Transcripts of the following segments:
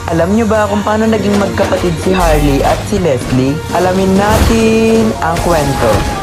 Alam niyo ba kung paano naging magkapatid si Harley at si Leslie? Alamin natin ang kwento.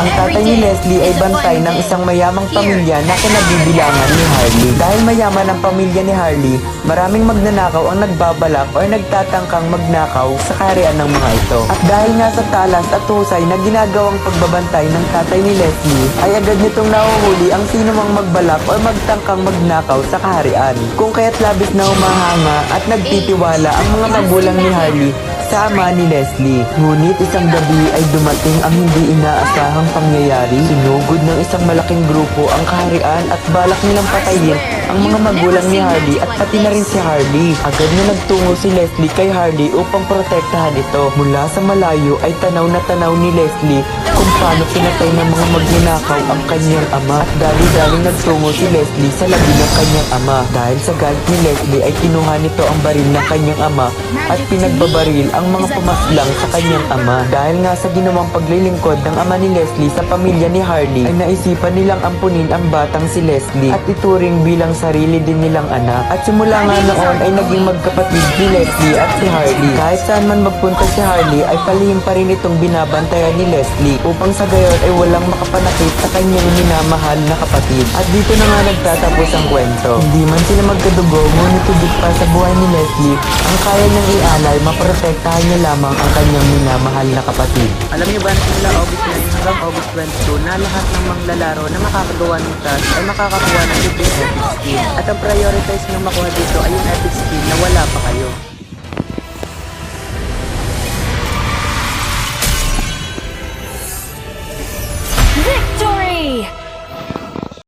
Ang tatay ni Leslie ay bantay ng isang mayamang pamilya na kinabibilangan ni Harley. Dahil mayaman ang pamilya ni Harley, maraming magnanakaw ang nagbabalak o nagtatangkang magnakaw sa kaharian ng mga ito. At dahil nga sa talas at husay na ginagawang pagbabantay ng tatay ni Leslie, ay agad nitong nahuhuli ang sino mang magbalak o magtangkang magnakaw sa kaharian. Kung kaya't labis na humahanga at nagtitiwala ang mga magulang ni Harley sa ama ni Leslie. Ngunit isang gabi ay dumating ang hindi inaasahang pangyayari. Sinugod ng isang malaking grupo ang kaharian at balak nilang patayin ang mga magulang ni Harley at pati na rin si Harley. Agad na nagtungo si Leslie kay Harley upang protektahan ito. Mula sa malayo ay tanaw na tanaw ni Leslie kung paano pinatay ng mga magnanakaw ang kanyang ama. At dali-daling nagtungo si Leslie sa labi ng kanyang ama. Dahil sa galit ni Leslie ay kinuha nito ang baril ng kanyang ama at pinagbabaril ang mga pumaslang sa kanyang ama. Dahil nga sa ginawang paglilingkod ng ama ni Leslie sa pamilya ni Harley, ay naisipan nilang ampunin ang batang si Leslie at ituring bilang sarili din nilang anak. At simula nga noon ay naging magkapatid si Leslie at si Harley. Kahit saan man magpunta si Harley ay palihim pa rin itong binabantayan ni Leslie upang sa gayon ay walang makapanakit sa kanyang minamahal na kapatid. At dito na nga nagtatapos ang kwento. Hindi man sila magkadugo, ngunit higit pa sa buhay ni Leslie, ang kaya niyang ialay, maprotektahan niya lamang ang kanyang minamahal na kapatid. Alam niyo ba na simula August 9 hanggang August 22 na lahat ng manglalaro na makakagawa ng task ay makakakuha ng libreng epic skin. At ang prioritize nyo makuha dito ay yung epic skin na wala pa kayo.